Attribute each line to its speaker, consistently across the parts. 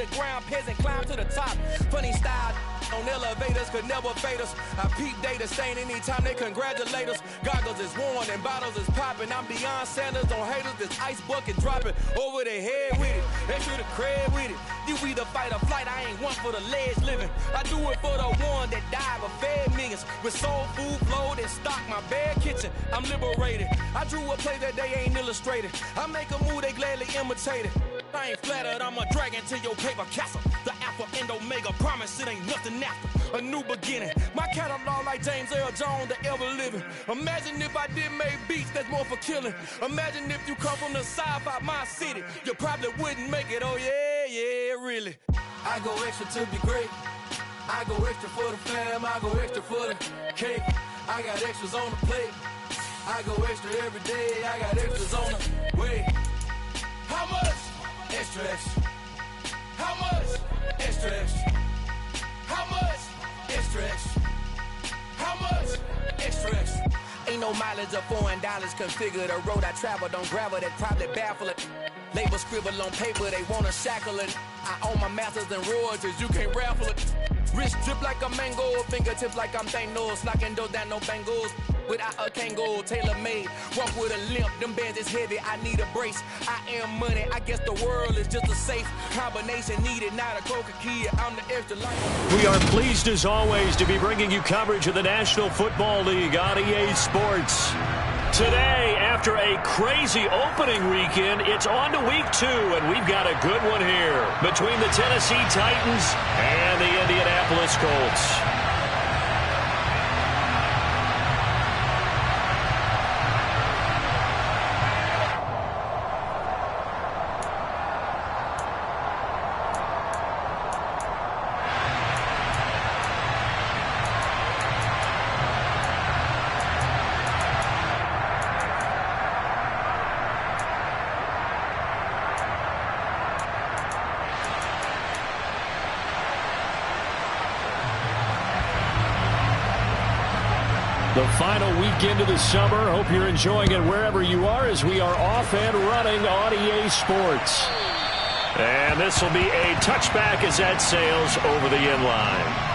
Speaker 1: underground peasant climb to the top. Funny style on elevators could never fade us. I peep data stain anytime they congratulate us. Goggles is worn and bottles is popping. I'm Deion Sanders on haters, this ice bucket dropping over their head with it. Extra the cred with it. You either fight or flight, I ain't one for the ledge living. I do it for the one that died but fed millions. With soul food flowed and stock my bare kitchen. I'm liberated. I drew a play that they ain't illustrated. I make a move, they gladly imitate it. I ain't flattered, I'm a dragon to your paper castle. The Alpha and Omega, promise it ain't nothing after. A new beginning. My catalog like James Earl Jones, the ever living. Imagine if I did make beats that's more for killing. Imagine if you come from the sci-fi, my city. You probably wouldn't make it, oh yeah, really. I go extra to be great. I go extra for the fam, I go extra for the cake. I got extras on the plate. I go extra every day, I got extras on the way. How much? Extra, extra. How much? Extra, extra. How much? Extra, extra. How much? Extra, extra. Ain't no mileage of $4 configure the road I travel. Don't gravel, that probably baffle it. Label scribble on paper, they wanna shackle it. I own my masters and royalties, you can't raffle it. Wrist drip like a mango, fingertips like I'm Thanos. Knocking those down, no bangles. Without a Kangol, tailor-made. Walk with a limp, them bands is heavy, I need a brace. I am money, I guess the world is just a safe combination needed, not a Coca-Cola, I'm the extra life.
Speaker 2: We are pleased as always to be bringing you coverage of the National Football League on EA Sports. Today, after a crazy opening weekend, it's on to week 2, and we've got a good one here between the Tennessee Titans and the Indianapolis Colts. The final weekend of the summer. Hope you're enjoying it wherever you are as we are off and running on EA Sports. And this will be a touchback as that sails over the end line.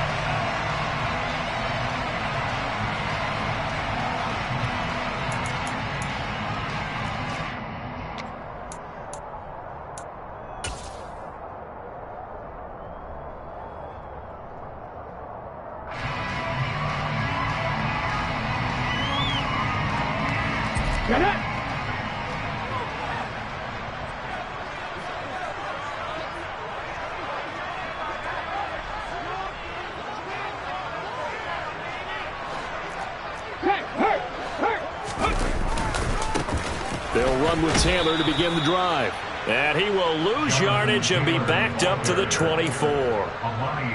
Speaker 2: They'll run with Taylor to begin the drive. And he will lose yardage and be backed up to the 24.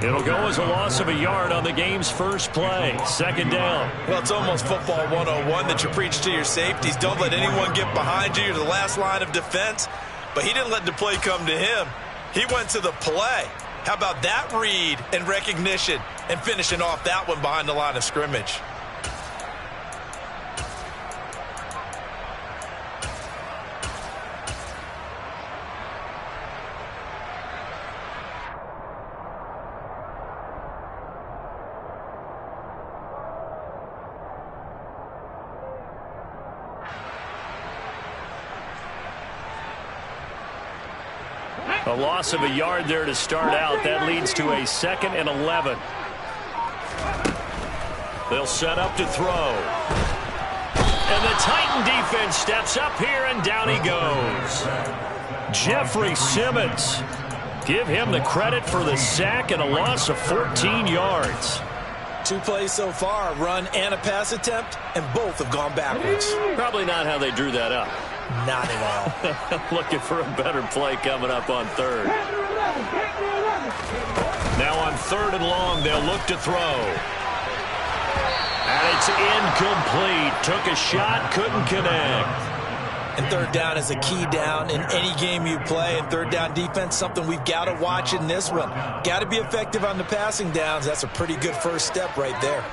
Speaker 2: It'll go as a loss of a yard on the game's first play. Second down.
Speaker 3: Well, it's almost football 101 that you preach to your safeties. Don't let anyone get behind you. You're the last line of defense. But he didn't let the play come to him. He went to the play. How about that read and recognition and finishing off that one behind the line of scrimmage?
Speaker 2: A loss of a yard there to start out. That leads to a 2nd and 11. They'll set up to throw. And the Titan defense steps up here, and down he goes. Jeffrey Simmons. Give him the credit for the sack and a loss of 14 yards.
Speaker 3: 2 plays so far, a run and a pass attempt, and both have gone backwards.
Speaker 2: Probably not how they drew that up.
Speaker 3: Not at all.
Speaker 2: Looking for a better play coming up on 3rd. Now on 3rd and long, they'll look to throw. And it's incomplete. Took a shot, couldn't connect.
Speaker 3: And 3rd down is a key down in any game you play. And 3rd down defense, something we've got to watch in this one. Got to be effective on the passing downs. That's a pretty good first step right there.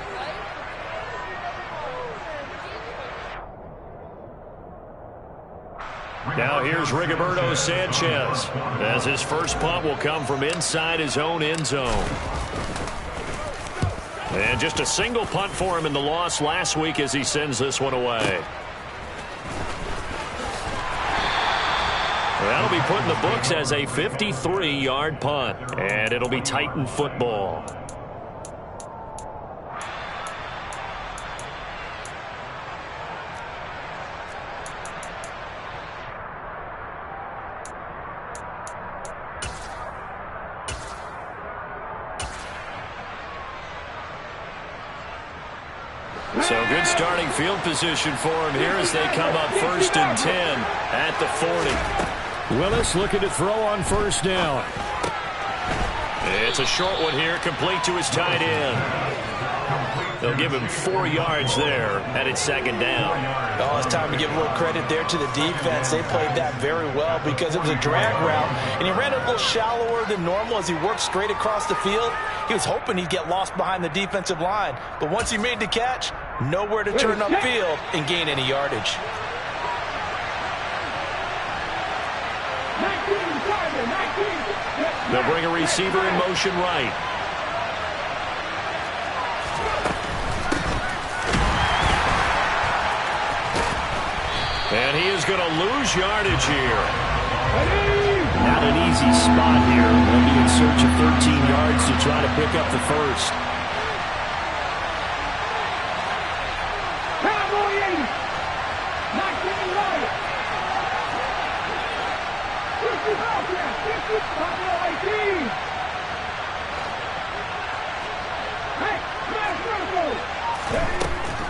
Speaker 2: Now here's Rigoberto Sanchez, as his first punt will come from inside his own end zone. And just a single punt for him in the loss last week as he sends this one away. That'll be put in the books as a 53-yard punt, and it'll be Titan football. So good starting field position for him here as they come up 1st and 10 at the 40.
Speaker 4: Willis looking to throw on first down.
Speaker 2: It's a short one here, complete to his tight end. They'll give him 4 yards there, and it's 2nd down.
Speaker 3: Oh, it's time to give a little credit there to the defense. They played that very well because it was a drag route, and he ran it a little shallower than normal as he worked straight across the field. He was hoping he'd get lost behind the defensive line, but once he made the catch, nowhere to turn upfield and gain any yardage.
Speaker 2: They'll bring a receiver in motion right. And he is going to lose yardage here.
Speaker 4: Not an easy spot here. They'll be in search of 13 yards to try to pick up the first.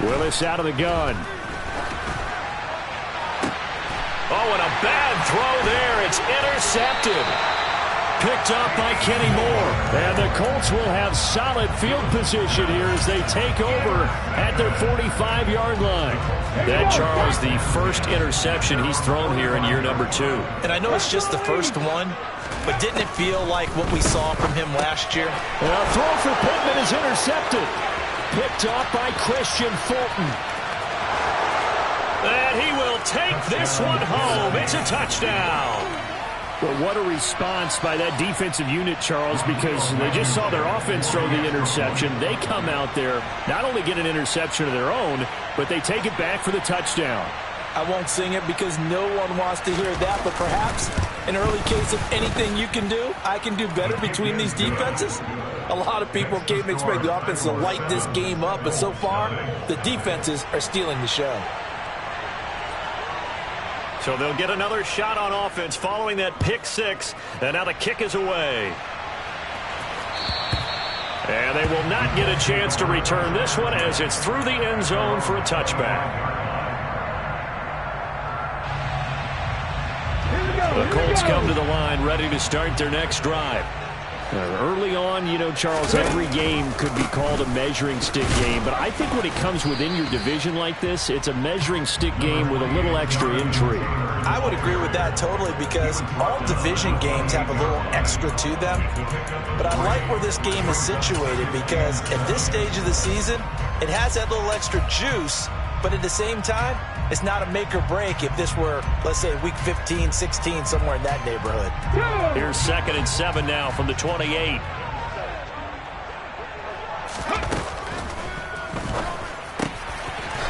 Speaker 4: Willis out of the gun.
Speaker 2: Oh, and a bad throw there. It's intercepted.
Speaker 4: Picked up by Kenny Moore. And the Colts will have solid field position here as they take over at their 45-yard line.
Speaker 2: That, Charles, the first interception he's thrown here in year number 2.
Speaker 3: And I know it's just the first one, but didn't it feel like what we saw from him last year?
Speaker 4: And a throw for Pittman is intercepted. Picked up by Christian Fulton.
Speaker 2: And he will take this one home. It's a touchdown.
Speaker 4: Well, what a response by that defensive unit, Charles, because they just saw their offense throw the interception. They come out there, not only get an interception of their own, but they take it back for the touchdown.
Speaker 3: I won't sing it because no one wants to hear that, but perhaps an early case of anything you can do, I can do better between these defenses. A lot of people came to expect the offense to light this game up, but so far, the defenses are stealing the show.
Speaker 2: So they'll get another shot on offense following that pick 6, and now the kick is away. And they will not get a chance to return this one as it's through the end zone for a touchback. The Colts come to the line ready to start their next drive.
Speaker 4: Early on, you know, Charles, every game could be called a measuring stick game, but I think when it comes within your division like this, it's a measuring stick game with a little extra intrigue.
Speaker 3: I would agree with that totally because all division games have a little extra to them, but I like where this game is situated because at this stage of the season, it has that little extra juice, but at the same time, it's not a make or break if this were, let's say, week 15, 16, somewhere in that neighborhood.
Speaker 2: Here's 2nd and 7 now from the 28.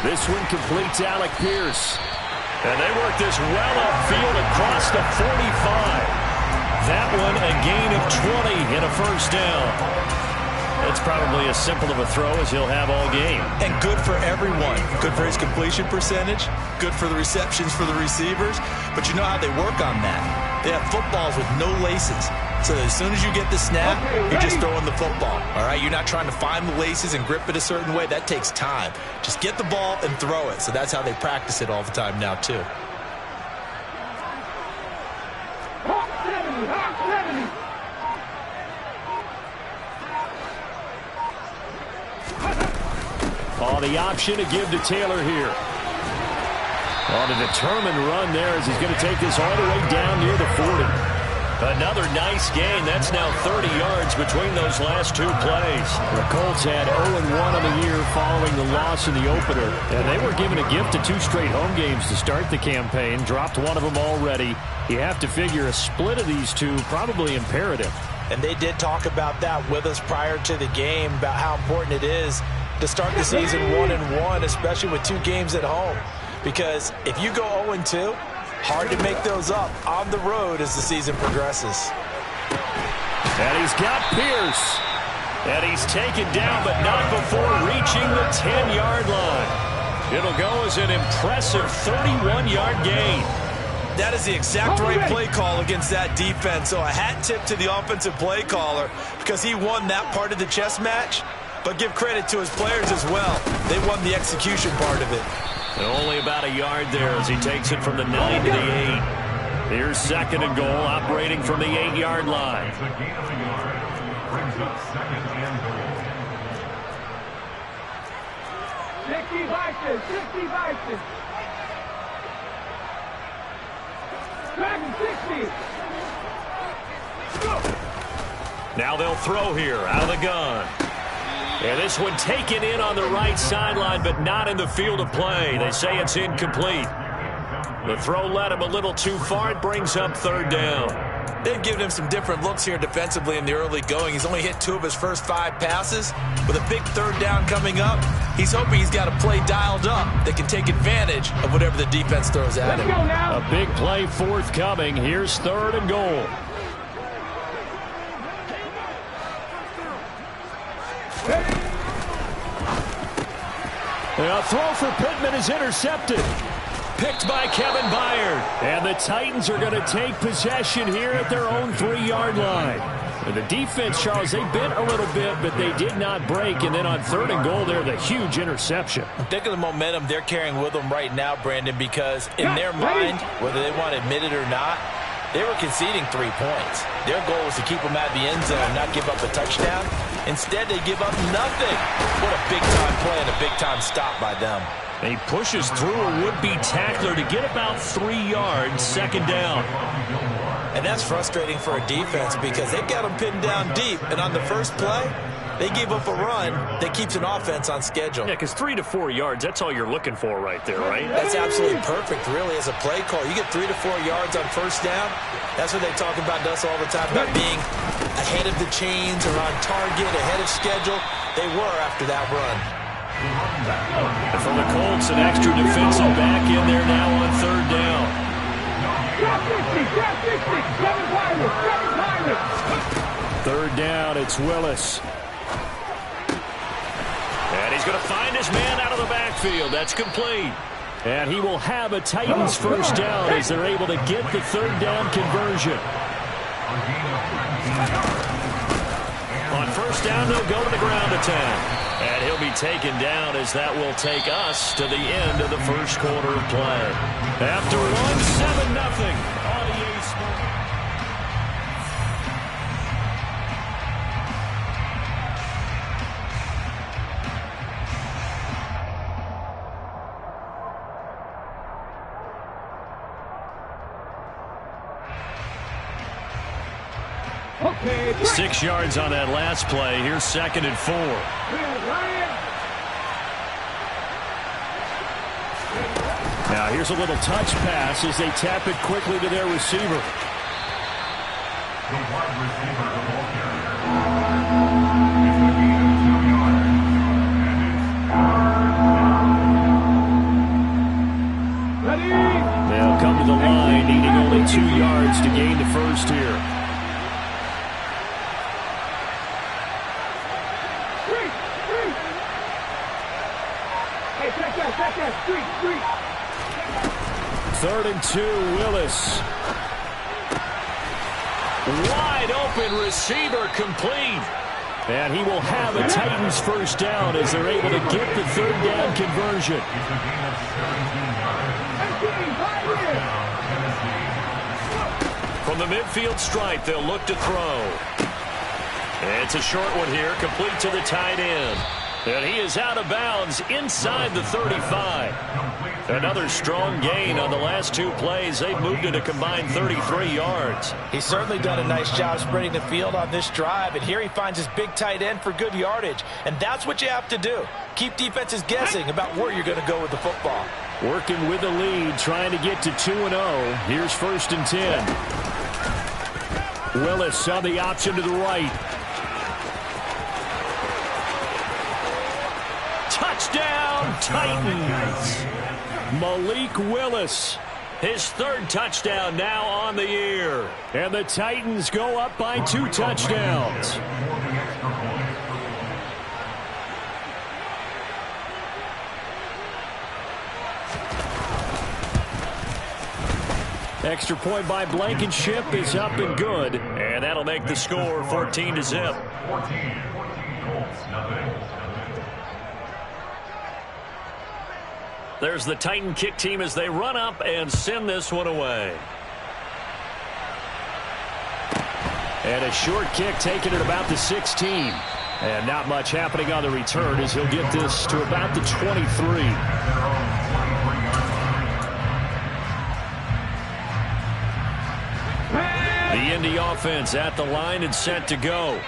Speaker 4: This one completes Alec Pierce.
Speaker 2: And they work this well upfield across the 45. That one a gain of 20 and a first down. It's probably as simple of a throw as he'll have all game.
Speaker 3: And good for everyone. Good for his completion percentage. Good for the receptions for the receivers. But you know how they work on that. They have footballs with no laces. So as soon as you get the snap, you're just throwing the football. All right, you're not trying to find the laces and grip it a certain way. That takes time. Just get the ball and throw it. So that's how they practice it all the time now, too.
Speaker 4: Oh, the option to give to Taylor here. On a determined run there as he's going to take this all the way down near the 40.
Speaker 2: Another nice gain. That's now 30 yards between those last two plays.
Speaker 4: The Colts had 0-1 on the year following the loss in the opener. And they were given a gift of 2 straight home games to start the campaign. Dropped one of them already. You have to figure a split of these two probably imperative.
Speaker 3: And they did talk about that with us prior to the game, about how important it is to start the season 1-1, especially with 2 games at home. Because if you go 0-2, hard to make those up on the road as the season progresses.
Speaker 4: And he's got Pierce.
Speaker 2: And he's taken down, but not before reaching the 10-yard line. It'll go as an impressive 31-yard gain.
Speaker 3: That is the exact right play call against that defense. So a hat tip to the offensive play caller because he won that part of the chess match. But give credit to his players as well. They won the execution part of it.
Speaker 2: And only about a yard there as he takes it from the 9 to the 8. Here's 2nd and goal, operating from the 8-yard line. Now they'll throw here out of the gun. And this one taken in on the right sideline, but not in the field of play. They say it's incomplete. The throw led him a little too far. It brings up 3rd down.
Speaker 3: They've given him some different looks here defensively in the early going. He's only hit 2 of his first 5 passes. With a big 3rd down coming up, he's hoping he's got a play dialed up that can take advantage of whatever the defense throws at him.
Speaker 4: A big play forthcoming. Here's 3rd and goal. A throw for Pittman is intercepted. Picked by Kevin Byard. And the Titans are going to take possession here at their own 3-yard line. And the defense, Charles, they bit a little bit, but they did not break. And then on 3rd and goal, they're the huge interception.
Speaker 3: Think of the momentum they're carrying with them right now, Brandon, because in their mind, whether they want to admit it or not, they were conceding 3 points. Their goal was to keep them out of the end zone and not give up a touchdown. Instead, they give up nothing. What a big-time play and a big-time stop by them.
Speaker 2: And he pushes through a would-be tackler to get about 3 yards, 2nd down.
Speaker 3: And that's frustrating for a defense because they've got them pinned down deep. And on the first play, they gave up a run that keeps an offense on schedule.
Speaker 2: Yeah, because 3 to 4 yards, that's all you're looking for right there, right?
Speaker 3: That's absolutely perfect, really, as a play call. You get 3 to 4 yards on 1st down. That's what they talk about to us all the time, about being ahead of the chains or on target, ahead of schedule. They were after that run.
Speaker 2: And for the Colts, an extra defensive back in there now on 3rd down.
Speaker 4: 3rd down, it's Willis.
Speaker 2: And he's going to find his man out of the backfield. That's complete.
Speaker 4: And he will have a Titans 1st down as they're able to get the 3rd down conversion.
Speaker 2: On 1st down, they'll go to the ground attack. And he'll be taken down as that will take us to the end of the 1st quarter of play. After 1-7-0 on EA Sports.
Speaker 1: Okay.
Speaker 2: 6 yards on that last play. Here's 2nd and 4.
Speaker 4: Now here's a little touch pass as they tap it quickly to their receiver.
Speaker 5: The wide receiver, the ball carrier. It's a gain of 2 yards. And it's
Speaker 4: They'll come to the line, needing only 2 yards to gain the 1st here.
Speaker 1: Street.
Speaker 4: 3rd and 2, Willis.
Speaker 2: Wide open receiver complete.
Speaker 4: And he will have a Titans 1st down as they're able to get the 3rd down conversion.
Speaker 5: a gain of 17 yards.
Speaker 2: From the midfield stripe, they'll look to throw. And it's a short one here, complete to the tight end. And he is out of bounds inside the 35.
Speaker 5: Complete
Speaker 2: Another strong gain on the last 2 plays. They've moved it a combined 33 yards.
Speaker 3: He's certainly done a nice job spreading the field on this drive, and here he finds his big tight end for good yardage, and that's what you have to do. Keep defenses guessing about where you're going to go with the football.
Speaker 4: Working with the lead, trying to get to 2-0. Here's 1st and 10. Willis on the option to the right. Touchdown, Titans! Malik Willis, his 3rd touchdown now on the year. And the Titans go up by 2 touchdowns. Extra point by Blankenship is up and good.
Speaker 2: And that'll make the score 14-0. There's the Titan kick team as they run up and send this one away.
Speaker 4: And a short kick taken at about the 16. And not much happening on the return as he'll get this to about the 23.
Speaker 2: The Indy offense at the line and set to go.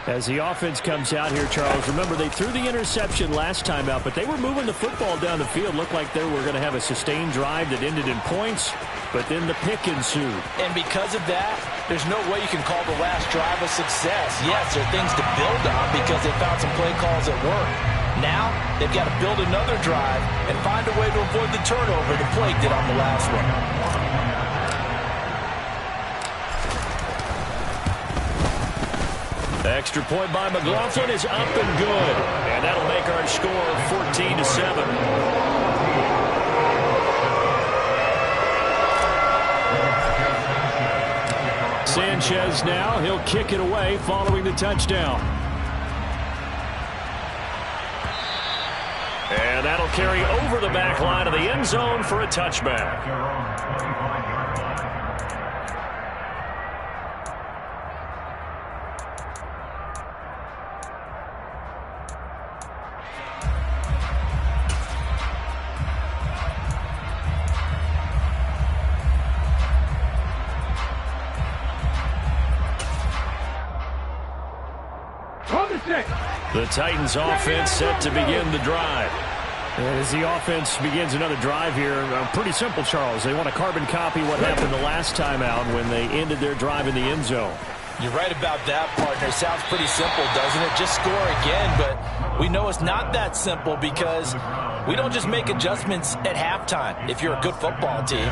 Speaker 4: As the offense comes out here, Charles, remember they threw the interception last time out, but they were moving the football down the field. Looked like they were going to have a sustained drive that ended in points, but then the pick ensued.
Speaker 3: And because of that, there's no way you can call the last drive a success. Yes, there are things to build on because they found some play calls that work. Now, they've got to build another drive and find a way to avoid the turnover the play did on the last one.
Speaker 2: Extra point by McLaughlin is up and good. And that'll make our score 14-7.
Speaker 4: Sanchez now, he'll kick it away following the touchdown.
Speaker 2: And that'll carry over the back line of the end zone for a touchback. The Titans offense set to begin the drive.
Speaker 4: As the offense begins another drive here, pretty simple, Charles. They want to carbon copy what happened the last time out when they ended their drive in the end zone.
Speaker 3: You're right about that, partner. Sounds pretty simple, doesn't it? Just score again, but we know it's not that simple because we don't just make adjustments at halftime if you're a good football team.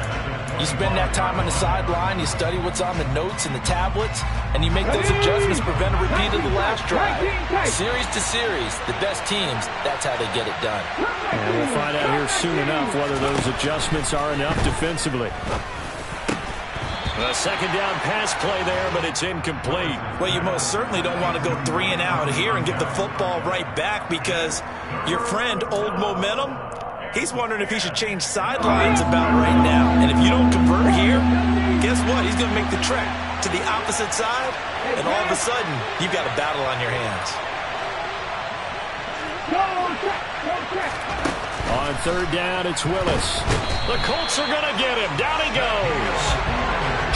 Speaker 3: You spend that time on the sideline, you study what's on the notes and the tablets, and you make those adjustments to prevent a repeat of the last drive. Series to series, the best teams, that's how they get it done.
Speaker 4: And we'll find out here soon enough whether those adjustments are enough defensively.
Speaker 2: A second down pass play there, but it's incomplete.
Speaker 3: Well, you most certainly don't want to go 3 and out here and get the football right back because your friend, Old Momentum, he's wondering if he should change sidelines about right now. And if you don't convert here, guess what? He's going to make the trek to the opposite side, and all of a sudden, you've got a battle on your hands.
Speaker 4: On 3rd down, it's Willis.
Speaker 2: The Colts are going to get him. Down he goes.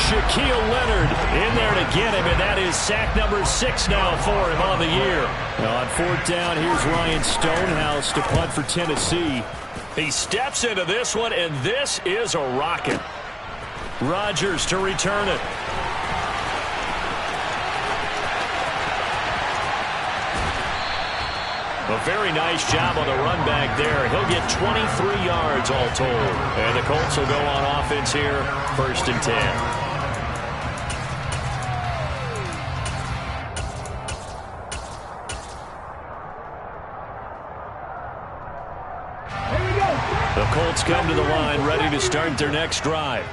Speaker 4: Shaquille Leonard in there to get him, and that is sack number 6 now for him on the year. On 4th down, here's Ryan Stonehouse to punt for Tennessee.
Speaker 2: He steps into this one, and this is a rocket.
Speaker 4: Rodgers to return it.
Speaker 2: A very nice job on the run back there. He'll get 23 yards all told. And the Colts will go on offense here, 1st and 10. The Colts come to the line ready to start their next drive.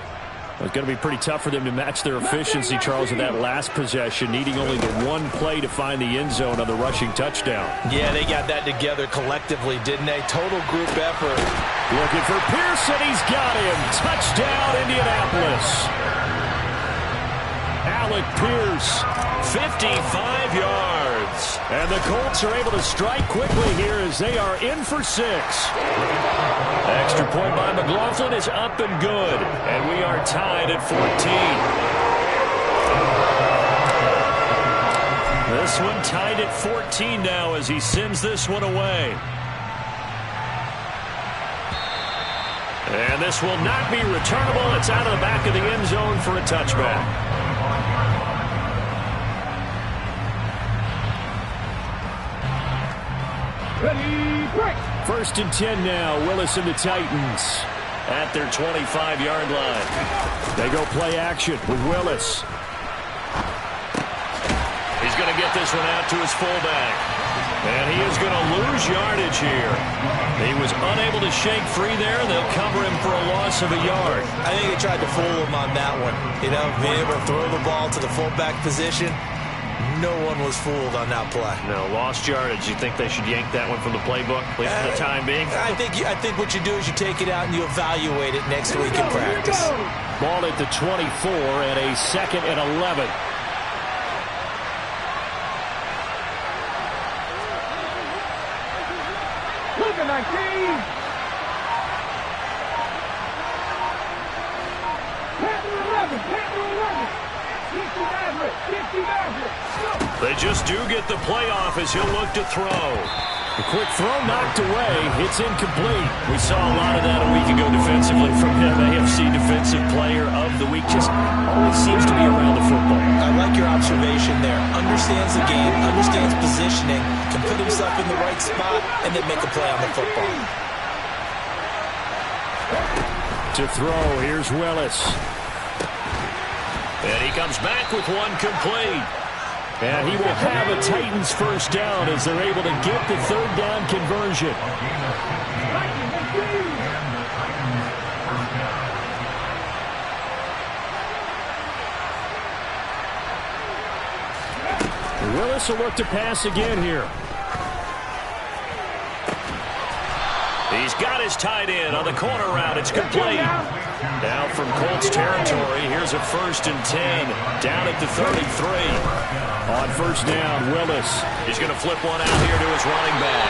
Speaker 4: It's going to be pretty tough for them to match their efficiency, Charles, in that last possession, needing only the one play to find the end zone on the rushing touchdown.
Speaker 3: Yeah, they got that together collectively, didn't they? Total group effort.
Speaker 4: Looking for Pearson. He's got him. Touchdown, Indianapolis. Alec Pierce,
Speaker 2: 55 yards. And the Colts are able to strike quickly here as they are in for 6. Extra point by McLaughlin is up and good. And we are tied at 14. This one tied at 14 now as he sends this one away. And this will not be returnable. It's out of the back of the end zone for a touchback. First and 10 now. Willis and the Titans at their 25-yard line. They go play action with Willis. He's going to get this one out to his fullback. And he is going to lose yardage here. He was unable to shake free there, and they'll cover him for a loss of a yard.
Speaker 3: I think they tried to fool him on that one. You know, being able to throw the ball to the fullback position. No one was fooled on that play.
Speaker 2: No, lost yardage. You think they should yank that one from the playbook, at least for the time being?
Speaker 3: I think what you do is you take it out and you evaluate it next week in practice.
Speaker 2: Ball at the 24 and a 2nd and 11.
Speaker 5: Look at that game!
Speaker 2: They just do get the playoff as he'll look to throw. The quick throw knocked away. It's incomplete. We saw a lot of that a week ago defensively from him. AFC Defensive Player of the Week. Just always seems to be around the football.
Speaker 3: I like your observation there. Understands the game, understands positioning, can put himself in the right spot, and then make a play on the football.
Speaker 2: To throw, here's Willis. And he comes back with one complete. And he will have a Titans first down as they're able to get the 3rd down conversion. Willis will look to pass again here. He's got his tight end on the corner route. It's complete. Now from Colts territory, here's a 1st and 10 down at the 33. On first down, Willis. He's going to flip one out here to his running back.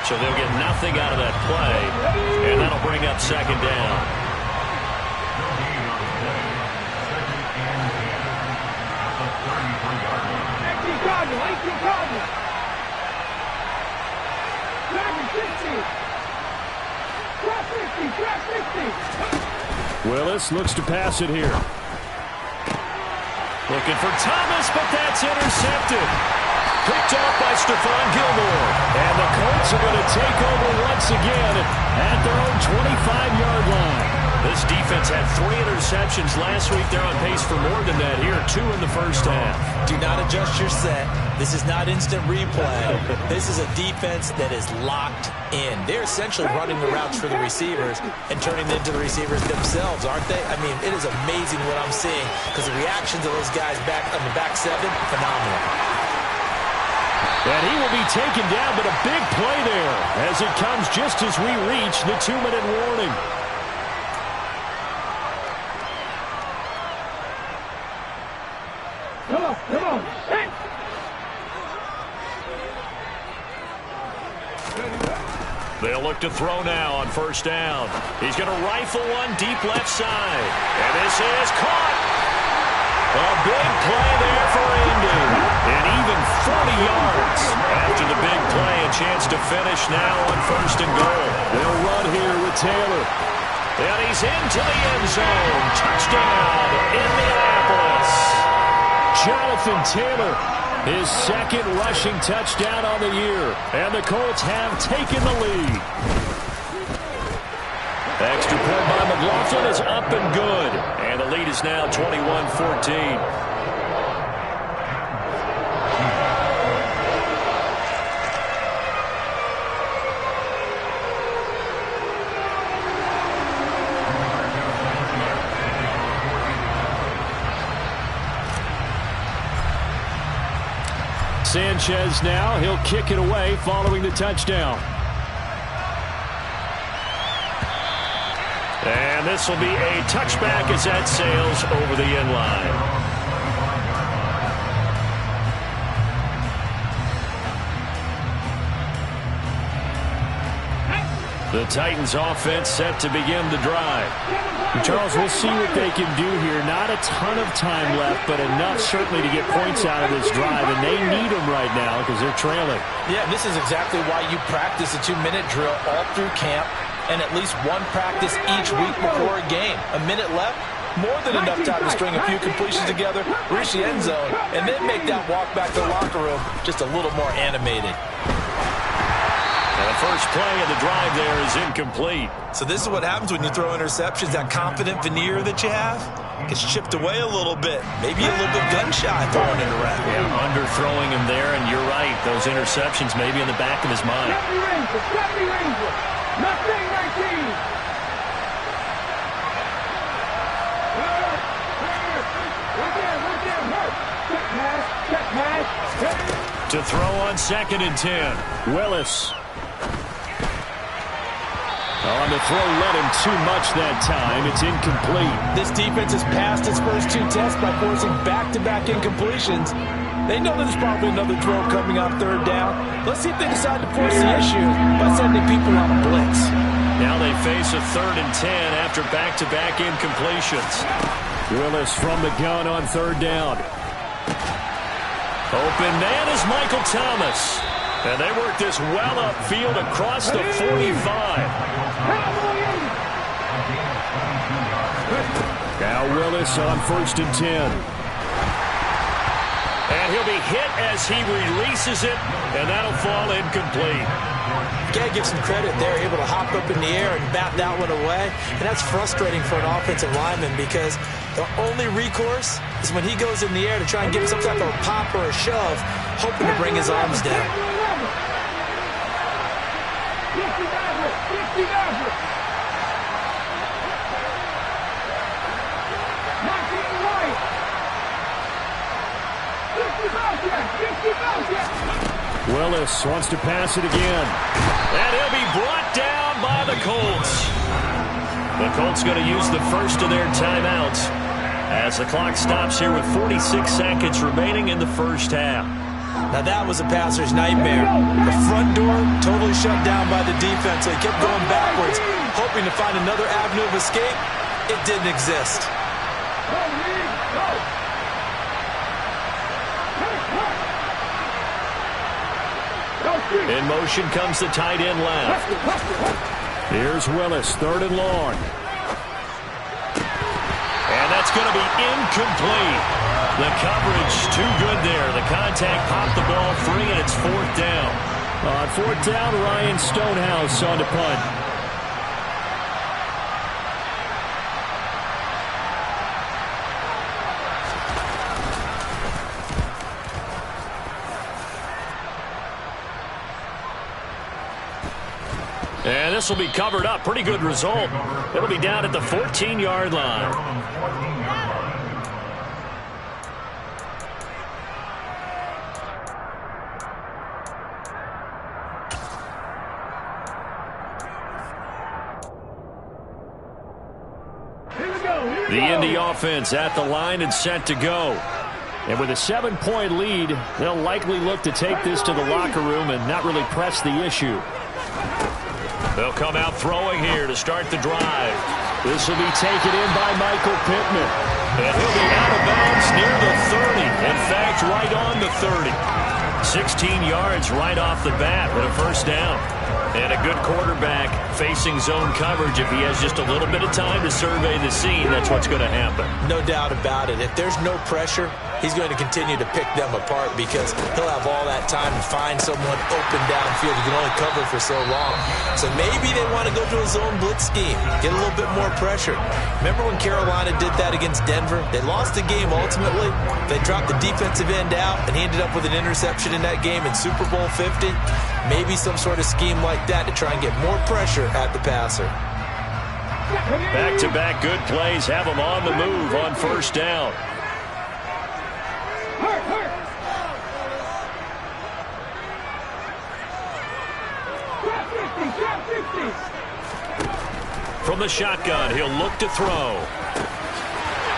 Speaker 2: So they'll get nothing out of that play, and that'll bring up 2nd down. Willis looks to pass it here. Looking for Thomas, but that's intercepted. Picked off by Stephon Gilmore. And the Colts are going to take over once again at their own 25-yard line. This defense had 3 interceptions last week. They're on pace for more than that here. 2 in the first half.
Speaker 3: Do not adjust your set. This is not instant replay. This is a defense that is locked in. They're essentially running the routes for the receivers and turning them into the receivers themselves, aren't they? I mean, it is amazing what I'm seeing because the reactions of those guys back on the back 7, phenomenal.
Speaker 2: And he will be taken down, but a big play there as it comes just as we reach the 2-minute warning.
Speaker 5: Come on.
Speaker 2: They'll look to throw now on first down. He's going to rifle one deep left side. And this is caught. A big play there for Indy. And even 40 yards after the big play. A chance to finish now on 1st and goal. They'll run here with Taylor. And he's into the end zone. Touchdown, Indianapolis. Jonathan Taylor, his 2nd rushing touchdown on the year. And the Colts have taken the lead. Extra point by McLaughlin is up and good. And the lead is now 21-14. Sanchez now, he'll kick it away following the touchdown. And this will be a touchback as that sails over the end line. The Titans offense set to begin the drive.
Speaker 4: Charles, we'll see what they can do here. Not a ton of time left, but enough certainly to get points out of this drive, and they need them right now because they're trailing.
Speaker 6: Yeah, this is exactly why you practice a 2-minute drill all through camp and at least one practice each week before a game. A minute left, more than enough time to string a few completions together, reach the end zone, and then make that walk back to the locker room just a little more animated.
Speaker 2: And the first play of the drive there is incomplete.
Speaker 3: So this is what happens when you throw interceptions. That confident veneer that you have gets chipped away a little bit. Maybe a little bit gun-shy throwing it around.
Speaker 2: Yeah, underthrowing him there, and you're right. Those interceptions may be in the back of his mind. To throw on 2nd and 10.
Speaker 4: Willis. On the throw, led him too much that time. It's incomplete.
Speaker 6: This defense has passed its first 2 tests by forcing back-to-back incompletions. They know there's probably another throw coming on 3rd down. Let's see if they decide to force the issue by sending people on a blitz.
Speaker 2: Now they face a 3rd and 10 after back-to-back incompletions.
Speaker 4: Willis from the gun on 3rd down.
Speaker 2: Open man is Michael Thomas. And they work this well upfield across the 45.
Speaker 4: Now Willis on 1st and 10.
Speaker 2: And he'll be hit as he releases it, and that'll fall incomplete.
Speaker 6: You got to give some credit. They're able to hop up in the air and bat that one away. And that's frustrating for an offensive lineman because the only recourse is when he goes in the air to try and give some type of a pop or a shove, hoping to bring his arms down.
Speaker 4: Willis wants to pass it again.
Speaker 2: And he'll be brought down by the Colts. The Colts going to use the first of their timeouts as the clock stops here with 46 seconds remaining in the first half.
Speaker 6: Now that was a passer's nightmare. The front door totally shut down by the defense. They kept going backwards, hoping to find another avenue of escape. It didn't exist.
Speaker 2: In motion comes the tight end left.
Speaker 4: Here's Willis, 3rd and long.
Speaker 2: And that's going to be incomplete. The coverage too good there. The contact popped the ball free, and it's 4th down.
Speaker 4: On 4th down, Ryan Stonehouse on the punt.
Speaker 2: And this will be covered up. Pretty good result. It'll be down at the 14-yard line. The Indy offense at the line and set to go.
Speaker 4: And with a 7-point lead, they'll likely look to take this to the locker room and not really press the issue.
Speaker 2: They'll come out throwing here to start the drive.
Speaker 4: This will be taken in by Michael Pittman.
Speaker 2: And he'll be out of bounds near the 30. In fact, right on the 30. 16 yards right off the bat with a first down. And a good quarterback facing zone coverage. If he has just a little bit of time to survey the scene, that's what's going to happen.
Speaker 6: No doubt about it. If there's no pressure, he's going to continue to pick them apart because he'll have all that time to find someone open downfield. You can only cover for so long. So maybe they want to go to a zone blitz scheme, get a little bit more pressure. Remember when Carolina did that against Denver? They lost the game ultimately. They dropped the defensive end out, and he ended up with an interception in that game in Super Bowl 50. Maybe some sort of scheme like that to try and get more pressure at the passer.
Speaker 2: Back-to-back good plays have them on the move on first down. From the shotgun, he'll look to throw.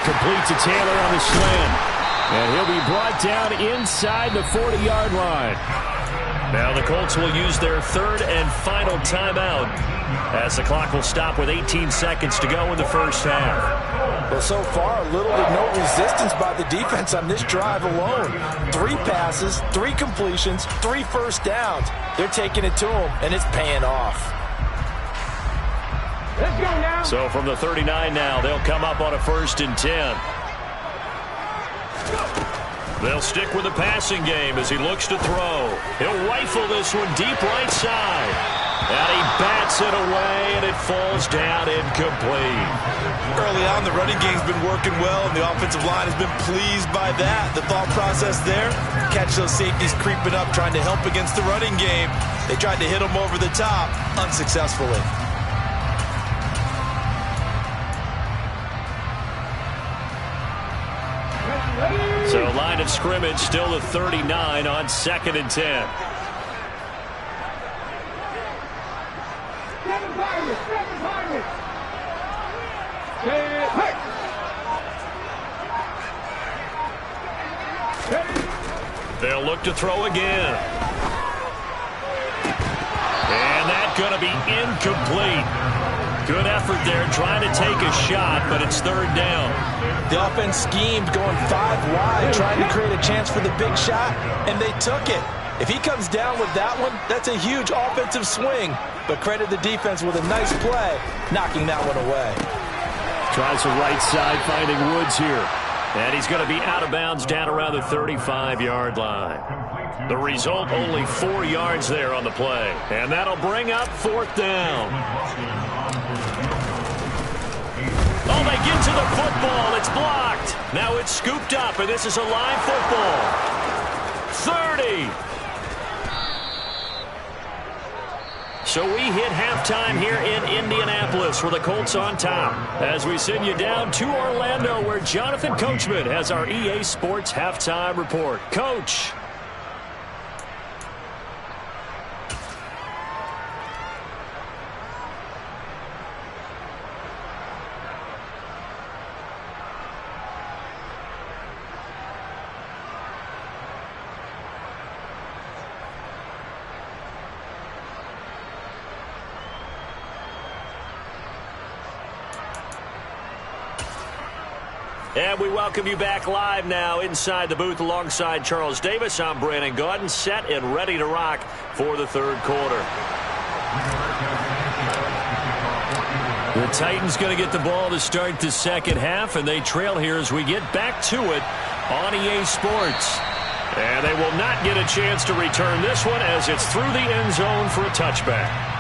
Speaker 4: Complete to Taylor on the slant. And he'll be brought down inside the 40-yard line.
Speaker 2: Now the Colts will use their third and final timeout as the clock will stop with 18 seconds to go in the first half.
Speaker 6: Well, so far, little to no resistance by the defense on this drive alone. 3 passes, 3 completions, 3 first downs. They're taking it to them, and it's paying off.
Speaker 5: Let's go now.
Speaker 2: So from the 39 now, they'll come up on a 1st and 10. They'll stick with the passing game as he looks to throw. He'll rifle this one deep right side. And he bats it away, and it falls down incomplete.
Speaker 3: Early on, the running game's been working well, and the offensive line has been pleased by that. The thought process there, catch those safeties creeping up, trying to help against the running game. They tried to hit them over the top, unsuccessfully.
Speaker 2: So line of scrimmage still the 39 on 2nd and 10.
Speaker 5: Stand behind me. Stand behind me. Stand behind me.
Speaker 2: They'll look to throw again. And that's going to be incomplete. Good effort there trying to take a shot, but it's 3rd down.
Speaker 6: The offense schemed going 5 wide, trying to create a chance for the big shot, and they took it. If he comes down with that one, that's a huge offensive swing. But credit the defense with a nice play, knocking that one away.
Speaker 2: Tries the right side, finding Woods here. And he's going to be out of bounds down around the 35-yard line. The result, only 4 yards there on the play. And that'll bring up 4th down. Oh, they get to the football. It's blocked. Now it's scooped up, and this is a live football. 30. So we hit halftime here in Indianapolis with the Colts on top as we send you down to Orlando where Jonathan Coachman has our EA Sports halftime report. Coach. And we welcome you back live now inside the booth alongside Charles Davis. I'm Brandon Gaudin, set and ready to rock for the 3rd quarter. The Titans going to get the ball to start the 2nd half, and they trail here as we get back to it on EA Sports. And they will not get a chance to return this one as it's through the end zone for a touchback.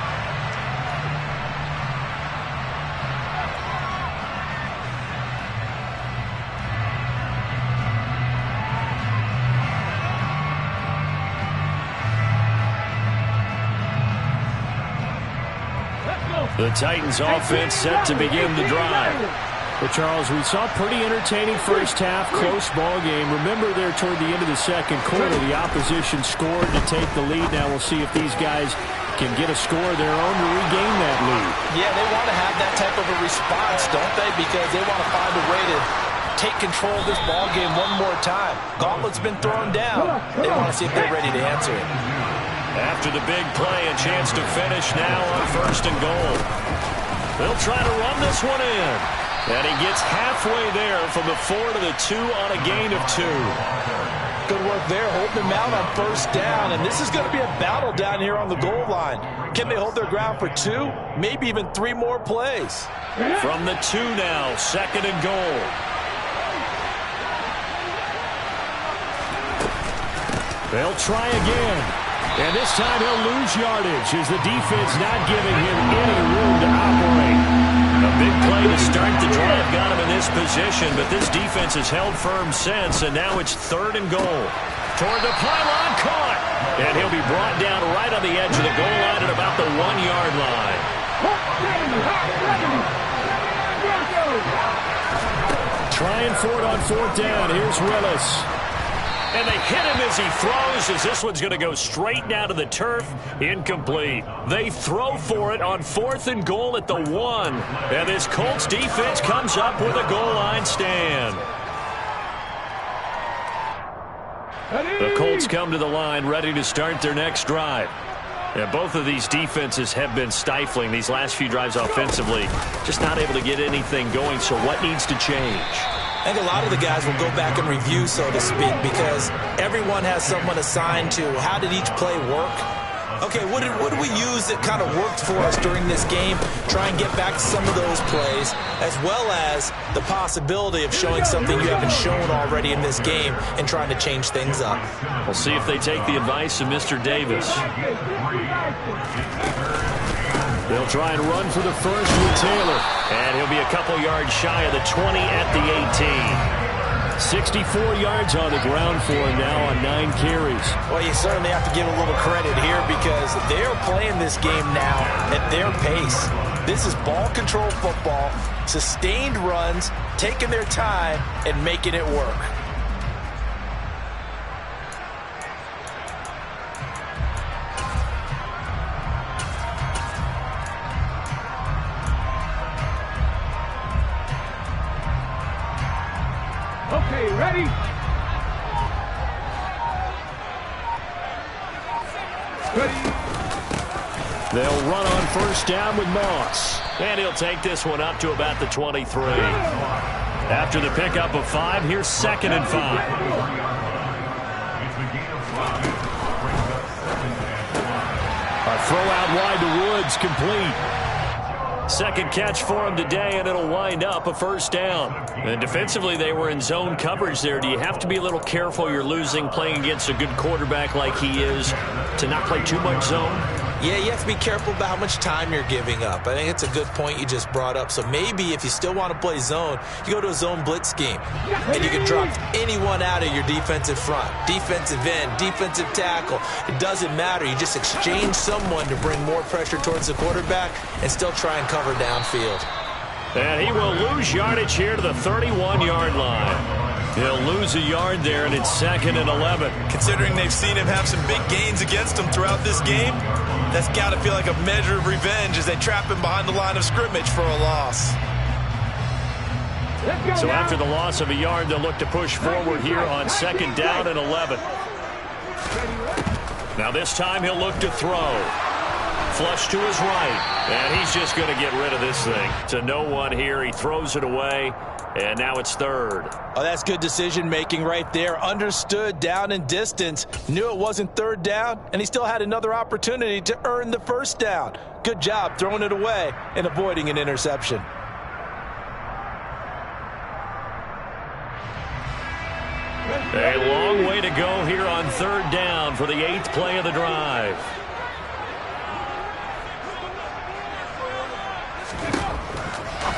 Speaker 2: The Titans offense set to begin the drive.
Speaker 4: Well, Charles, we saw pretty entertaining first half, close ball game. Remember there toward the end of the 2nd quarter, the opposition scored to take the lead. Now we'll see if these guys can get a score of their own to regain that lead.
Speaker 6: Yeah, they want to have that type of a response, don't they? Because they want to find a way to take control of this ball game one more time. Gauntlet's been thrown down. They want to see if they're ready to answer it.
Speaker 2: After the big play, a chance to finish now on 1st and goal. They'll try to run this one in. And he gets halfway there from the 4 to the 2 on a gain of 2.
Speaker 6: Good work there, holding them out on 1st down. And this is going to be a battle down here on the goal line. Can they hold their ground for 2, maybe even 3 more plays?
Speaker 2: From the 2 now, 2nd and goal. They'll try again. And this time he'll lose yardage as the defense not giving him any room to operate. A big play to start the drive got him in this position, but this defense has held firm since, and now it's 3rd and goal. Toward the pylon, caught. And he'll be brought down right on the edge of the goal line at about the 1-yard line. Trying for it on 4th down. Here's Willis. And they hit him as he throws, as this one's going to go straight down to the turf. Incomplete. They throw for it on 4th and goal at the 1. And this Colts defense comes up with a goal line stand. The Colts come to the line ready to start their next drive. And both of these defenses have been stifling these last few drives offensively. Just not able to get anything going, so what needs to change?
Speaker 6: I think a lot of the guys will go back and review, so to speak, because everyone has someone assigned to how did each play work. Okay, what did we use that kind of worked for us during this game? Try and get back to some of those plays, as well as the possibility of showing something you haven't shown already in this game and trying to change things up.
Speaker 2: We'll see if they take the advice of Mr. Davis. They'll try and run for the first with Taylor. And he'll be a couple yards shy of the 20 at the 18. 64 yards on the ground for him now on 9 carries.
Speaker 6: Well, you certainly have to give a little credit here because they're playing this game now at their pace. This is ball control football, sustained runs, taking their time, and making it work.
Speaker 5: Okay, ready?
Speaker 2: They'll run on first down with Moss. And he'll take this one up to about the 23. After the pickup of 5, here's 2nd and 5. A throw out wide to Woods, complete. Second catch for him today, and it'll wind up a first down. And defensively, they were in zone coverage there. Do you have to be a little careful you're losing playing against a good quarterback like he is to not play too much zone?
Speaker 6: Yeah, you have to be careful about how much time you're giving up. I think it's a good point you just brought up. So maybe if you still want to play zone, you go to a zone blitz scheme. And you can drop anyone out of your defensive front. Defensive end, defensive tackle. It doesn't matter. You just exchange someone to bring more pressure towards the quarterback and still try and cover downfield.
Speaker 2: And he will lose yardage here to the 31-yard line. He'll lose a yard there, and it's 2nd and 11.
Speaker 3: Considering they've seen him have some big gains against him throughout this game, that's got to feel like a measure of revenge as they trap him behind the line of scrimmage for a loss.
Speaker 2: So after the loss of a yard, they'll look to push forward here on 2nd down and 11. Now this time he'll look to throw. Flush to his right, and he's just going to get rid of this thing. To no one here, he throws it away, and now it's 3rd.
Speaker 6: Oh, that's good decision-making right there. Understood down and distance. Knew it wasn't 3rd down, and he still had another opportunity to earn the first down. Good job throwing it away and avoiding an interception.
Speaker 2: A long way to go here on 3rd down for the 8th play of the drive.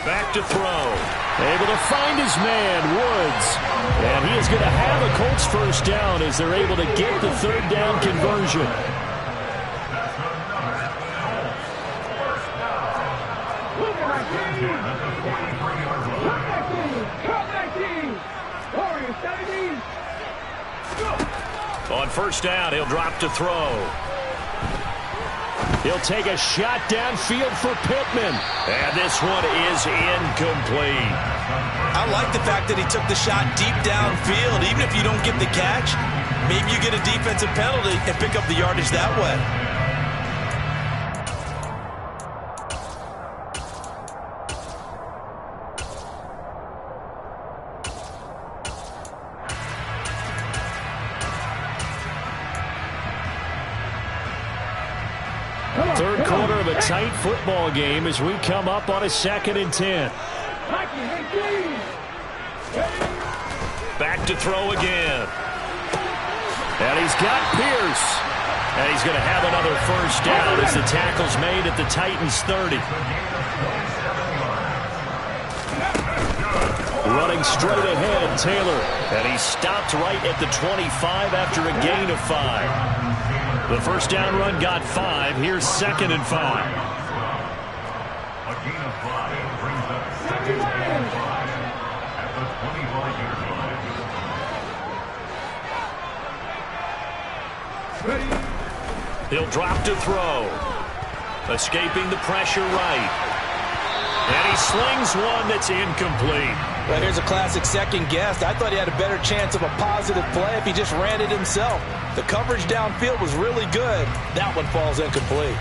Speaker 2: Back to throw. Able to find his man, Woods. And he is going to have a Colts first down as they're able to get the 3rd down conversion. On first down, he'll drop to throw. He'll take a shot downfield for Pittman. And this one is incomplete.
Speaker 3: I like the fact that he took the shot deep downfield. Even if you don't get the catch, maybe you get a defensive penalty and pick up the yardage that way.
Speaker 2: Third quarter of a tight football game as we come up on a 2nd and 10. Back to throw again. And he's got Pierce. And he's going to have another first down as the tackle's made at the Titans' 30. Running straight ahead, Taylor. And he stopped right at the 25 after a gain of 5. The first down run got 5. Here's 2nd and 5.
Speaker 5: A gain of 5 brings up 2nd and 5 at the 25-yard line.
Speaker 2: He'll drop to throw. Escaping the pressure right. And he slings one that's incomplete.
Speaker 6: Well, here's a classic second guess. I thought he had a better chance of a positive play if he just ran it himself. The coverage downfield was really good. That one falls incomplete.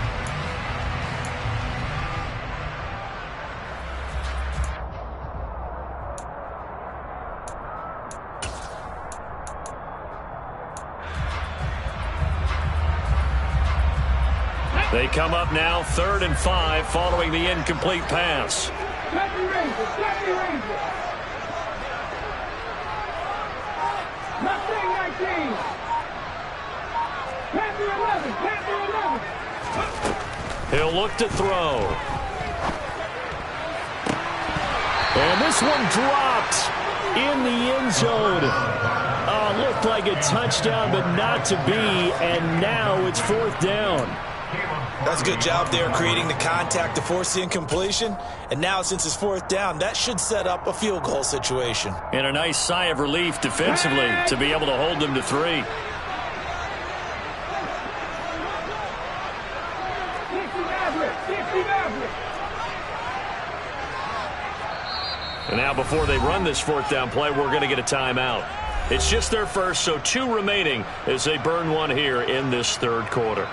Speaker 2: They come up now 3rd and 5 following the incomplete pass. He'll look to throw.
Speaker 4: And this one dropped in the end zone. Looked like a touchdown, but not to be. And now it's 4th down.
Speaker 6: That's a good job there creating the contact to force the incompletion. And now since it's 4th down, that should set up a field goal situation.
Speaker 2: And a nice sigh of relief defensively to be able to hold them to 3. And now before they run this 4th down play, we're going to get a timeout. It's just their first, so 2 remaining as they burn one here in this 3rd quarter.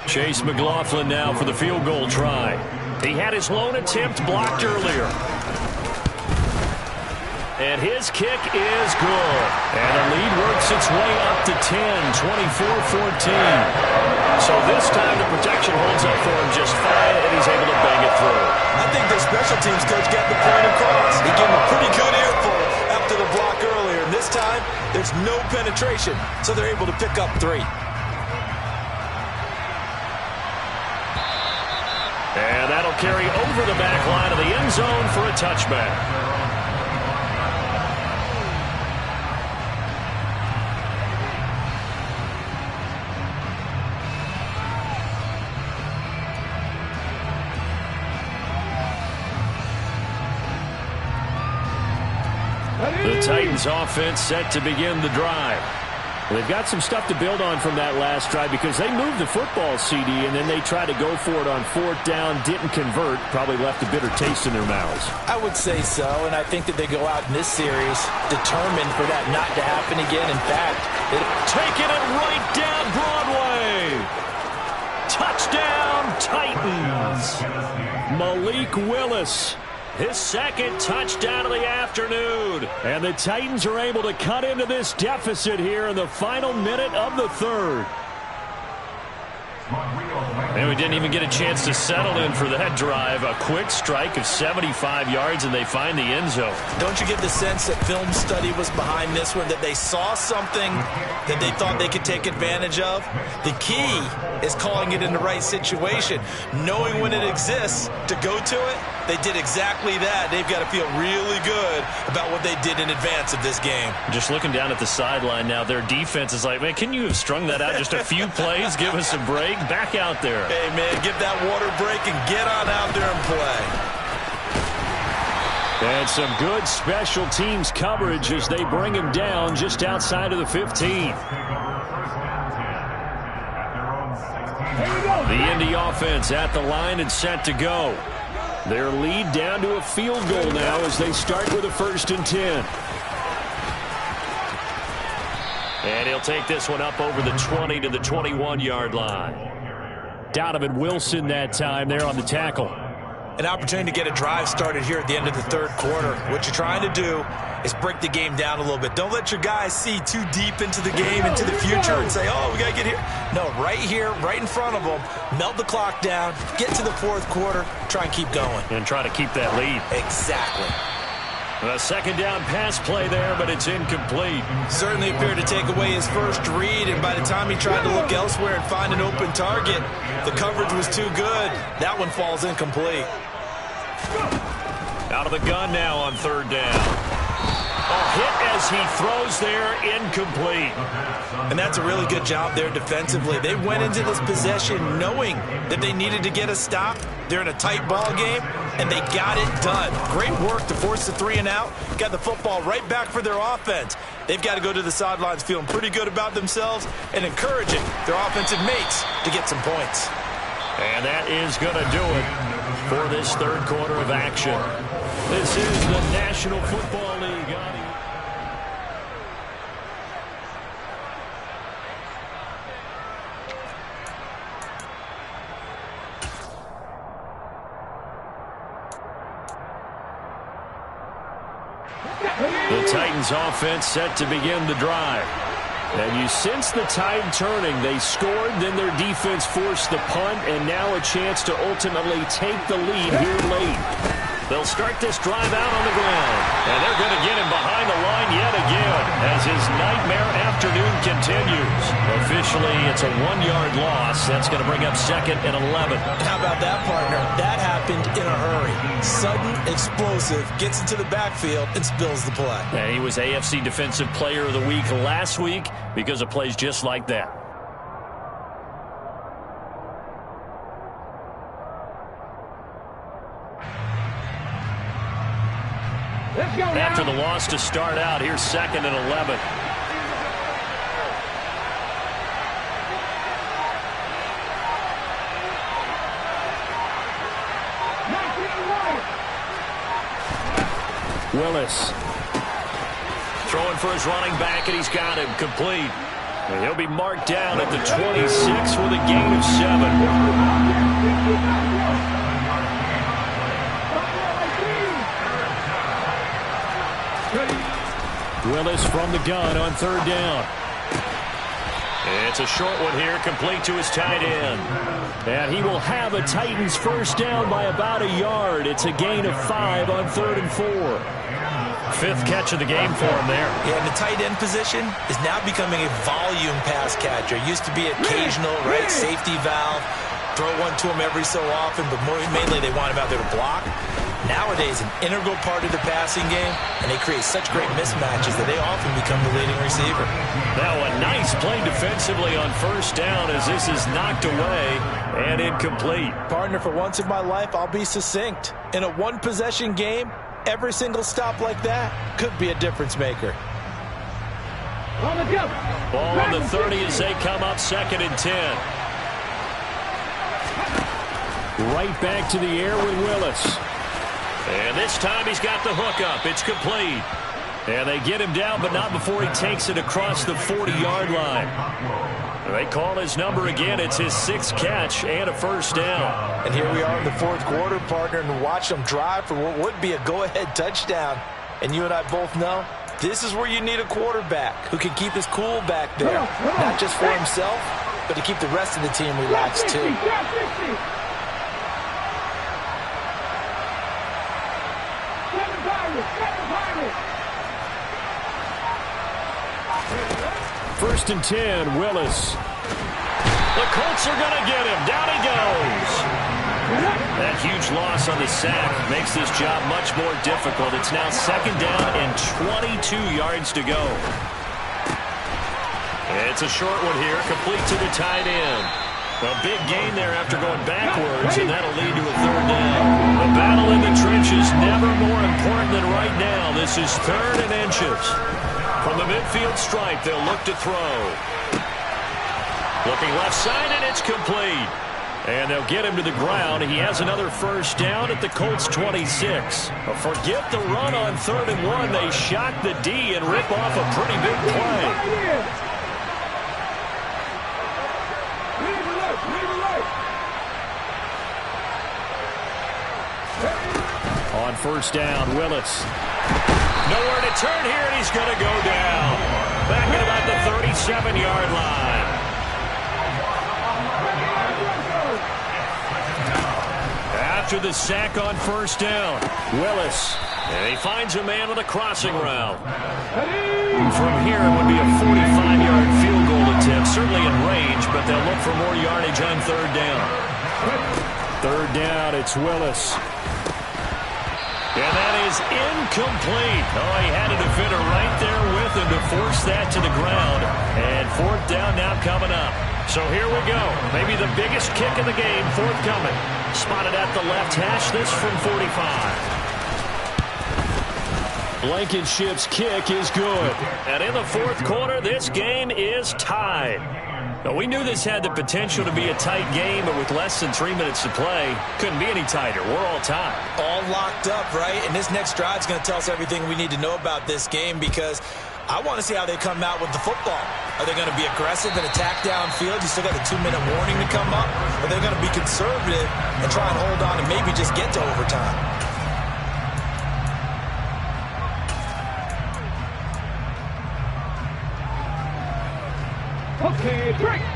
Speaker 2: Chase McLaughlin now for the field goal try. He had his lone attempt blocked earlier. And his kick is good. And the lead works its way up to 10, 24-14. So this time the protection holds up for him just fine, and he's able to bang it through.
Speaker 6: I think the special teams coach got the point across. He gave him a pretty good earful after the block earlier. And this time, there's no penetration, so they're able to pick up 3.
Speaker 2: And that'll carry over the back line of the end zone for a touchback. The Titans offense set to begin the drive.
Speaker 4: Well, they've got some stuff to build on from that last drive because they moved the football, CD, and then they tried to go for it on 4th down, didn't convert, probably left a bitter taste in their mouths.
Speaker 6: I would say so, and I think that they go out in this series determined for that not to happen again. In fact,
Speaker 2: taking it right down Broadway. Touchdown, Titans.
Speaker 4: Malik Willis.
Speaker 2: His 2nd touchdown of the afternoon.
Speaker 4: And the Titans are able to cut into this deficit here in the final minute of the 3rd.
Speaker 2: And we didn't even get a chance to settle in for that drive. A quick strike of 75 yards, and they find the end zone.
Speaker 6: Don't you get the sense that film study was behind this one, that they saw something that they thought they could take advantage of? The key is calling it in the right situation, knowing when it exists to go to it. They did exactly that. They've got to feel really good about what they did in advance of this game.
Speaker 2: Just looking down at the sideline now, their defense is like, man, can you have strung that out just a few plays? Give us a break. Back out there.
Speaker 6: Hey, man, give that water break and get on out there and play.
Speaker 4: And some good special teams coverage as they bring him down just outside of the 15. The Indy offense at the line and set to go. Their lead down to a field goal now as they start with a 1st and 10.
Speaker 2: And he'll take this one up over the 20 to the 21-yard line.
Speaker 4: Donovan Wilson that time there on the tackle.
Speaker 6: An opportunity to get a drive started here at the end of the 3rd quarter. What you're trying to do is break the game down a little bit. Don't let your guys see too deep into the game, into the future, and say, oh, we got to get here. No, right here, right in front of them, melt the clock down, get to the 4th quarter, try and keep going.
Speaker 2: And try to keep that lead.
Speaker 6: Exactly.
Speaker 2: A 2nd down pass play there, but it's incomplete.
Speaker 6: Certainly appeared to take away his first read, and by the time he tried to look elsewhere and find an open target, the coverage was too good. That one falls incomplete.
Speaker 2: Out of the gun now on 3rd down. A hit as he throws there, incomplete.
Speaker 6: And that's a really good job there defensively. They went into this possession knowing that they needed to get a stop. They're in a tight ball game, and they got it done. Great work to force the 3 and out. Got the football right back for their offense. They've got to go to the sidelines feeling pretty good about themselves and encouraging their offensive mates to get some points.
Speaker 2: And that is going to do it for this third quarter of action. This is the National Football League. The Titans offense set to begin the drive. And you sense the tide turning. They scored, then their defense forced the punt, and now a chance to ultimately take the lead here late. They'll start this drive out on the ground. And they're going to get him behind the line yet again as his nightmare afternoon continues. Officially, it's a 1-yard loss. That's going to bring up 2nd and 11.
Speaker 6: How about that, partner? That happened in a hurry. Sudden, explosive, gets into the backfield, and spills the play.
Speaker 2: And he was AFC Defensive Player of the Week last week because of plays just like that. After the loss to start out, here's 2nd and 11. Willis throwing for his running back, and he's got him complete. And he'll be marked down at the 26 with a gain of 7. Willis from the gun on 3rd down. It's a short one here, complete to his tight end. And he will have a Titans first down by about a yard. It's a gain of 5 on 3rd and 4. 5th catch of the game for him there.
Speaker 6: Yeah, and the tight end position is now becoming a volume pass catcher. Used to be occasional, right, safety valve. Throw one to him every so often, but mainly they want him out there to block. Nowadays, an integral part of the passing game, and they create such great mismatches that they often become the leading receiver.
Speaker 2: Now a nice play defensively on 1st down as this is knocked away and incomplete.
Speaker 6: Partner, for once in my life, I'll be succinct. In a one-possession game, every single stop like that could be a difference maker.
Speaker 2: Ball on the 30 as they come up 2nd and 10. Right back to the air with Willis. And this time he's got the hook up. It's complete. And they get him down, but not before he takes it across the 40-yard line. They call his number again. It's his 6th catch and a first down.
Speaker 6: And here we are in the 4th quarter, partner, and watch them drive for what would be a go-ahead touchdown. And you and I both know this is where you need a quarterback who can keep his cool back there. Not just for himself, but to keep the rest of the team relaxed too.
Speaker 2: First and 10, Willis. The Colts are going to get him. Down he goes. That huge loss on the sack makes this job much more difficult. It's now 2nd down and 22 yards to go. It's a short one here, complete to the tight end. A big gain there after going backwards, and that'll lead to a 3rd down. The battle in the trenches never more important than right now. This is 3rd and inches. From the midfield stripe, they'll look to throw. Looking left side, and it's complete. And they'll get him to the ground. He has another first down at the Colts 26. Forget the run on 3rd and 1. They shock the D and rip off a pretty big play. On 1st down, Willis. Nowhere to turn here, and he's going to go down. Back at about the 37-yard line. After the sack on 1st down, Willis. And he finds a man on the crossing route. From here, it would be a 45-yard field goal attempt, certainly in range, but they'll look for more yardage on 3rd down. 3rd down, it's Willis. And that is incomplete. Oh, he had a defender right there with him to force that to the ground. And 4th down now coming up. So here we go. Maybe the biggest kick of the game forthcoming. Spotted at the left hash, this from 45. Blankenship's kick is good. And in the 4th quarter, this game is tied. Well, we knew this had the potential to be a tight game, but with less than 3 minutes to play, couldn't be any tighter. We're all tied.
Speaker 6: All locked up, right? And this next drive is going to tell us everything we need to know about this game, because I want to see how they come out with the football. Are they going to be aggressive and attack downfield? You still got a 2-minute warning to come up? Or are they going to be conservative and try and hold on and maybe just get to overtime?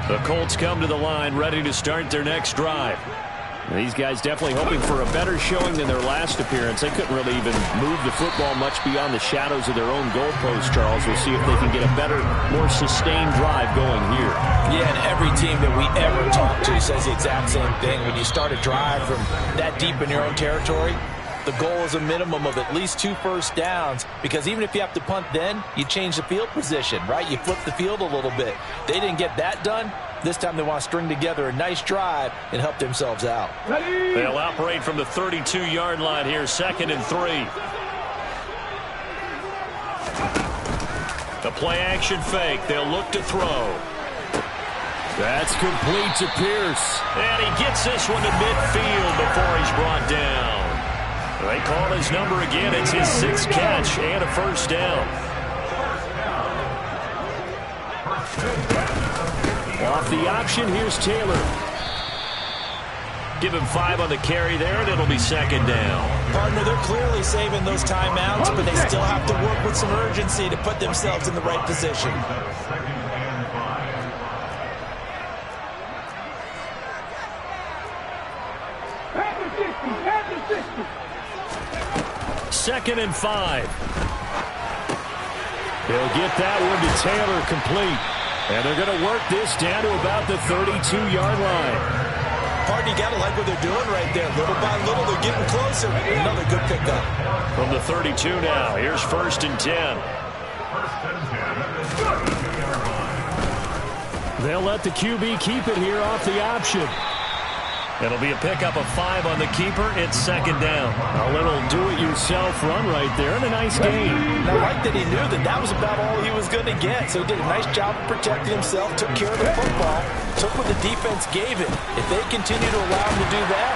Speaker 2: The Colts come to the line ready to start their next drive.
Speaker 4: These guys definitely hoping for a better showing than their last appearance. They couldn't really even move the football much beyond the shadows of their own goalpost, Charles. We'll see if they can get a better, more sustained drive going here.
Speaker 6: Yeah, and every team that we ever talk to says the exact same thing. When you start a drive from that deep in your own territory, the goal is a minimum of at least 2 first downs, because even if you have to punt then, you change the field position, right? You flip the field a little bit. They didn't get that done. This time they want to string together a nice drive and help themselves out.
Speaker 2: They'll operate from the 32-yard line here, 2nd and 3. The play-action fake. They'll look to throw.
Speaker 4: That's complete to Pierce.
Speaker 2: And he gets this one to midfield before he's brought down. They call his number again. It's his 6th catch and a first down.
Speaker 4: Off the option, here's Taylor.
Speaker 2: Give him 5 on the carry there, and it'll be 2nd down.
Speaker 6: Partner, they're clearly saving those timeouts, but they still have to work with some urgency to put themselves in the right position.
Speaker 2: Second and 5.
Speaker 4: They'll get that one to Taylor, complete. And they're going to work this down to about the 32-yard line.
Speaker 6: Partner, you got to like what they're doing right there. Little by little, they're getting closer. Another good pickup.
Speaker 2: From the 32 now, here's 1st and 10.
Speaker 4: They'll let the QB keep it here off the option.
Speaker 2: It'll be a pickup of 5 on the keeper. It's 2nd down.
Speaker 4: A little do-it-yourself run right there and a nice gain.
Speaker 6: And I like that he knew that was about all he was going to get. So he did a nice job of protecting himself, took care of the football, took what the defense gave him. If they continue to allow him to do that,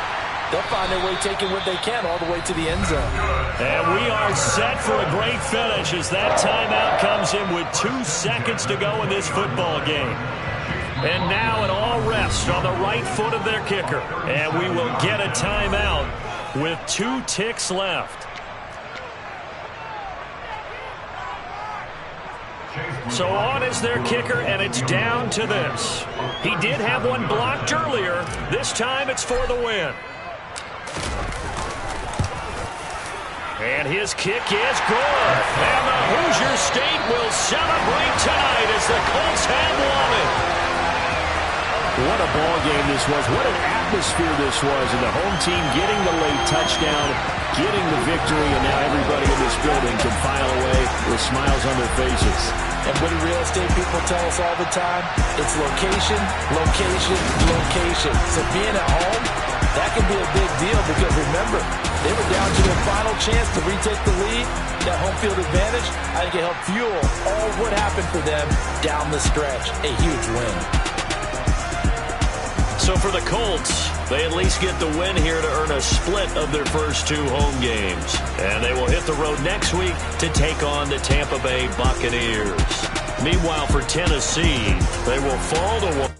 Speaker 6: they'll find their way taking what they can all the way to the end zone.
Speaker 2: And we are set for a great finish as that timeout comes in with 2 seconds to go in this football game. And now it all rests on the right foot of their kicker. And we will get a timeout with 2 ticks left. So on is their kicker, and it's down to this. He did have one blocked earlier. This time it's for the win. And his kick is good. And the Hoosier State will celebrate tonight as the Colts have won it.
Speaker 4: What a ball game this was. What an atmosphere this was. And the home team getting the late touchdown, getting the victory, and now everybody in this building can file away with smiles on their faces.
Speaker 6: And what do real estate people tell us all the time? It's location, location, location. So being at home, that can be a big deal, because remember, they were down to their final chance to retake the lead. That home field advantage, I think it helped fuel all what happened for them down the stretch. A huge win.
Speaker 2: So for the Colts, they at least get the win here to earn a split of their first 2 home games. And they will hit the road next week to take on the Tampa Bay Buccaneers. Meanwhile, for Tennessee, they will fall to 1.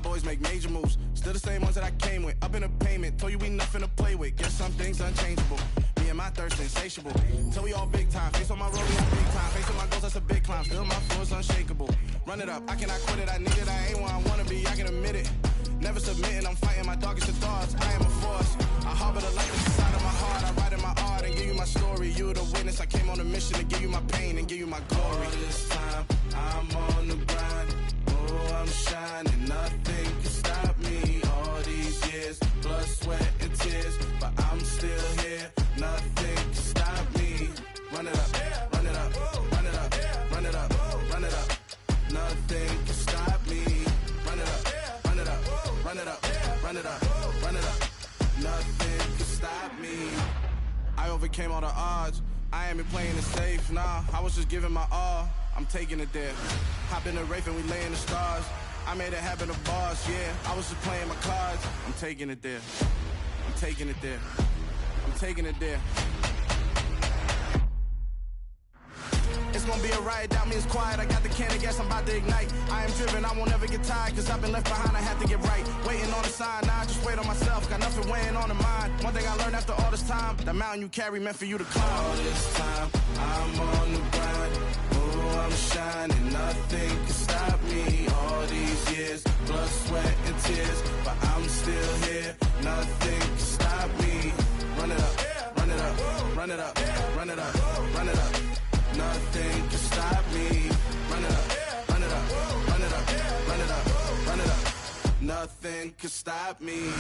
Speaker 7: Boys make major moves, still the same ones that I came with. Up in a payment, told you we nothing to play with. Guess some things unchangeable. Me and my thirst insatiable. Till we all big time. Face on my road, we on big time. Face on my goals, that's a big climb. Still my flow is unshakable. Run it up, I cannot quit it. I need it, I ain't where I wanna be. I can admit it. Never submitting, I'm fighting my darkest of thoughts. I am a force. I harbor the light that's inside of my heart. I write in my art and give you my story. You the witness. I came on a mission to give you my pain and give you my glory. All this time, I'm on the grind. Oh, I'm shining. Nothing can stop me. All these years, blood, sweat, and tears. run it up, run it up, run it up. Nothing can stop me. I overcame all the odds. I ain't been playing it safe, nah. I was just giving my all. I'm taking it there. Hop in the Wraith and we lay in the stars. I made it happen to boss, yeah. I was just playing my cards. I'm taking it there. I'm taking it there. I'm taking it there. It's gonna be a riot, doubt me it's quiet. I got the can of gas, I'm about to ignite. I am driven, I won't ever get tired, cause I've been left behind, I have to get right. Waiting on the sign, now I just wait on myself. Got nothing weighing on the mind. One thing I learned after all this time, the mountain you carry meant for you to climb. All this time, I'm on the grind. Oh, I'm shining, nothing can stop me. All these years, blood, sweat, and tears, but I'm still here. Nothing can stop me. Run it up, run it up, run it up, run it up, run it up. Nothing can stop me. Run it up, run it up, run it up, run it up, run it up. Nothing can stop me.